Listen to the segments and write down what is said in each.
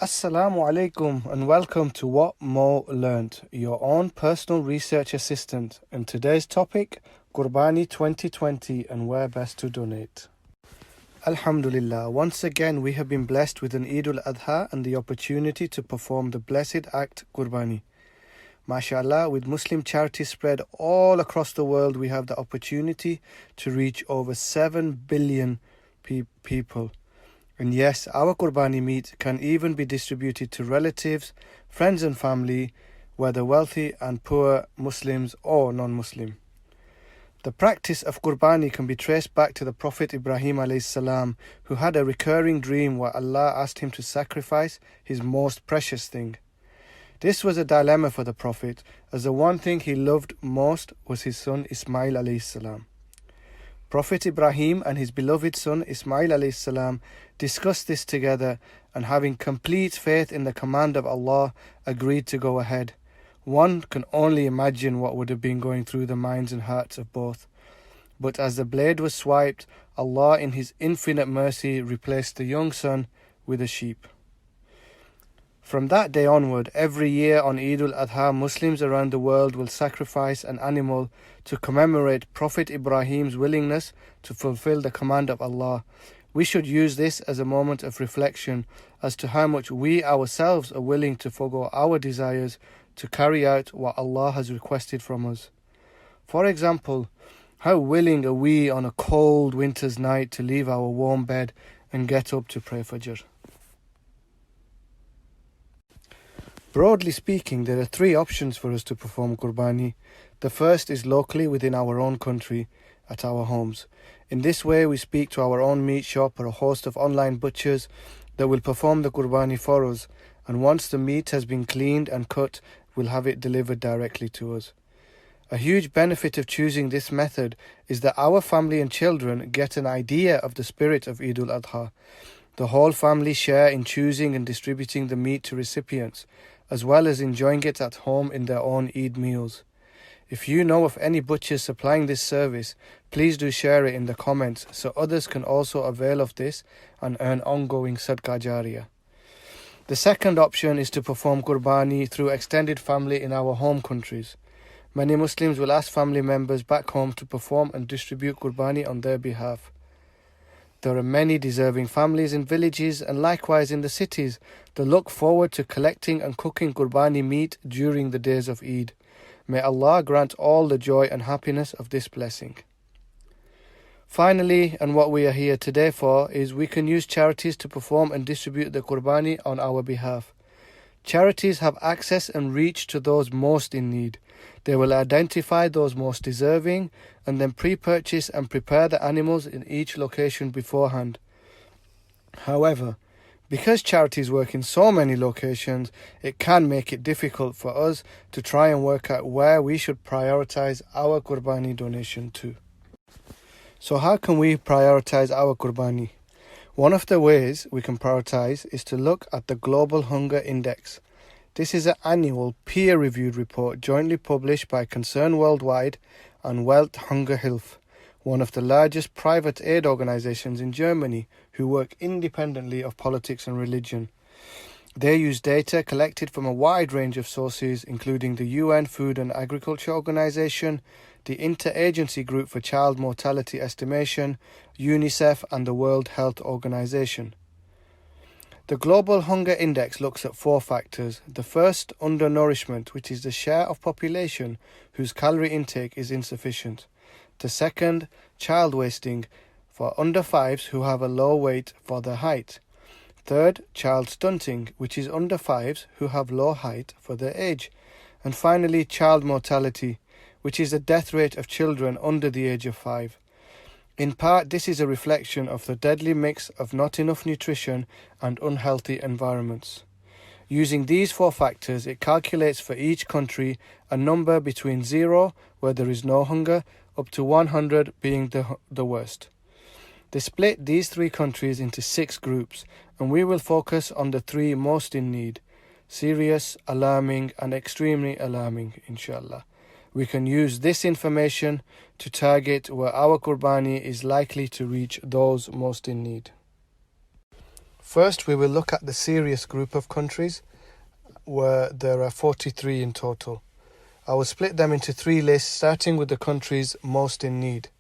Assalamu alaikum and welcome to What Mo Learnt, your own personal research assistant. And today's topic, Qurbani 2020 and where best to donate. Alhamdulillah, once again we have been blessed with an ul-adha and the opportunity to perform the blessed act Qurbani. MashaAllah, with Muslim charities spread all across the world, we have the opportunity to reach over 7 billion people. And yes, our Qurbani meat can even be distributed to relatives, friends and family, whether wealthy and poor Muslims or non-Muslim. The practice of Qurbani can be traced back to the Prophet Ibrahim alayhi salam, who had a recurring dream where Allah asked him to sacrifice his most precious thing. This was a dilemma for the Prophet, as the one thing he loved most was his son Ismail alayhi salam. Prophet Ibrahim and his beloved son Ismail alayhi salam discussed this together, and having complete faith in the command of Allah, agreed to go ahead. One can only imagine what would have been going through the minds and hearts of both. But as the blade was swiped, Allah in his infinite mercy replaced the young son with a sheep. From that day onward, every year on Eid ul-adha, Muslims around the world will sacrifice an animal to commemorate Prophet Ibrahim's willingness to fulfill the command of Allah. We should use this as a moment of reflection as to how much we ourselves are willing to forgo our desires to carry out what Allah has requested from us. For example, how willing are we on a cold winter's night to leave our warm bed and get up to pray Fajr? Broadly speaking, there are 3 options for us to perform Qurbani. The first is locally within our own country, at our homes. In this way, we speak to our own meat shop or a host of online butchers that will perform the Qurbani for us, and once the meat has been cleaned and cut, we'll have it delivered directly to us. A huge benefit of choosing this method is that our family and children get an idea of the spirit of Eid ul-Adha. The whole family share in choosing and distributing the meat to recipients, as well as enjoying it at home in their own Eid meals. If you know of any butchers supplying this service, please do share it in the comments so others can also avail of this and earn ongoing Sadaqah Jariyah. The second option is to perform Qurbani through extended family in our home countries. Many Muslims will ask family members back home to perform and distribute Qurbani on their behalf. There are many deserving families in villages and likewise in the cities that look forward to collecting and cooking Qurbani meat during the days of Eid. May Allah grant all the joy and happiness of this blessing. Finally, and what we are here today for, is we can use charities to perform and distribute the Qurbani on our behalf. Charities have access and reach to those most in need. They will identify those most deserving and then pre-purchase and prepare the animals in each location beforehand. However, because charities work in so many locations, it can make it difficult for us to try and work out where we should prioritize our Qurbani donation to. So how can we prioritize our Qurbani? One of the ways we can prioritize is to look at the Global Hunger Index. This is an annual peer-reviewed report jointly published by Concern Worldwide and Welt Hungerhilfe, one of the largest private aid organizations in Germany who work independently of politics and religion. They use data collected from a wide range of sources, including the UN Food and Agriculture Organization, the Interagency Group for Child Mortality Estimation, UNICEF, and the World Health Organization. The Global Hunger Index looks at 4 factors. The first, undernourishment, which is the share of population whose calorie intake is insufficient. The second, child wasting, for under 5s who have a low weight for their height. Third, child stunting, which is under 5s who have low height for their age. And finally, child mortality, which is the death rate of children under the age of 5. In part, this is a reflection of the deadly mix of not enough nutrition and unhealthy environments. Using these 4 factors, it calculates for each country a number between 0, where there is no hunger, up to 100 being the worst. They split these 3 countries into 6 groups, and we will focus on the 3 most in need: serious, alarming, and extremely alarming, inshallah. We can use this information to target where our Qurbani is likely to reach those most in need. First, we will look at the serious group of countries, where there are 43 in total. I will split them into 3 lists, starting with the countries most in need.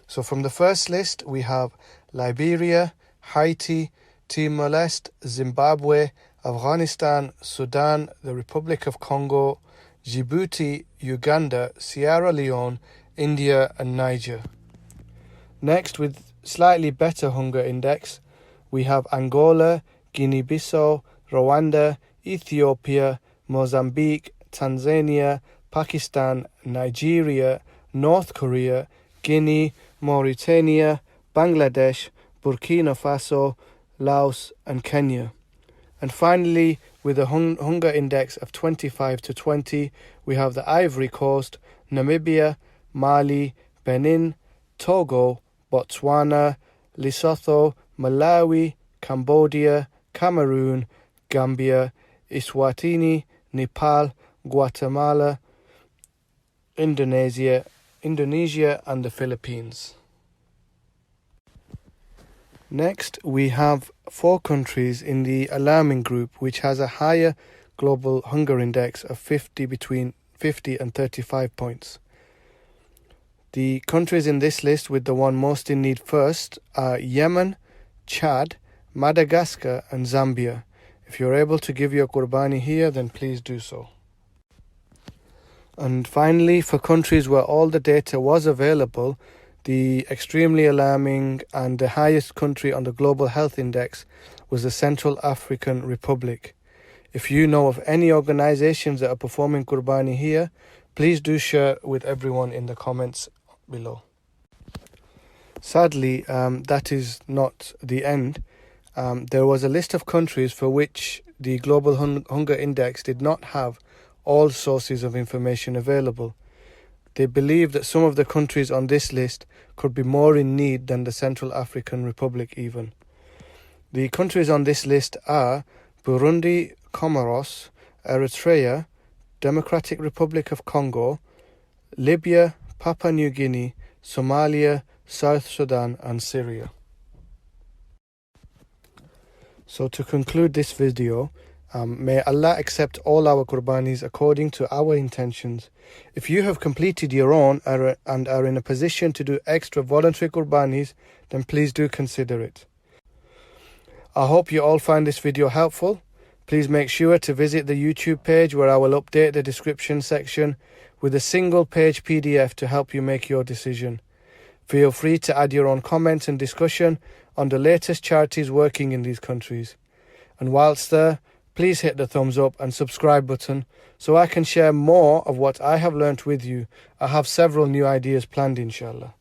So from the first list, we have Liberia, Haiti, Timor-Leste, Zimbabwe, Afghanistan, Sudan, the Republic of Congo, Djibouti, Uganda, Sierra Leone, India and Niger. Next, with slightly better hunger index, we have Angola, Guinea-Bissau, Rwanda, Ethiopia, Mozambique, Tanzania, Pakistan, Nigeria, North Korea, Guinea, Mauritania, Bangladesh, Burkina Faso, Laos and Kenya. And finally, with a hunger index of 25 to 20, we have the Ivory Coast, Namibia, Mali, Benin, Togo, Botswana, Lesotho, Malawi, Cambodia, Cameroon, Gambia, Eswatini, Nepal, Guatemala, Indonesia and the Philippines. Next, we have 4 countries in the alarming group which has a higher global hunger index of between 50 and 35 points. The countries in this list with the one most in need first are Yemen, Chad, Madagascar and Zambia. If you're able to give your Qurbani here, then please do so. And finally, for countries where all the data was available, the extremely alarming and the highest country on the Global Health Index was the Central African Republic. If you know of any organizations that are performing Qurbani here, please do share with everyone in the comments below. Sadly, that is not the end. There was a list of countries for which the Global Hunger Index did not have all sources of information available. They believe that some of the countries on this list could be more in need than the Central African Republic even. The countries on this list are Burundi, Comoros, Eritrea, Democratic Republic of Congo, Libya, Papua New Guinea, Somalia, South Sudan and Syria. So to conclude this video, may Allah accept all our Qurbanis according to our intentions. If you have completed your own and are in a position to do extra voluntary Qurbanis, then please do consider it. I hope you all find this video helpful. Please make sure to visit the YouTube page where I will update the description section with a single page PDF to help you make your decision. Feel free to add your own comments and discussion on the latest charities working in these countries. And whilst there, please hit the thumbs up and subscribe button so I can share more of what I have learnt with you. I have several new ideas planned, inshallah.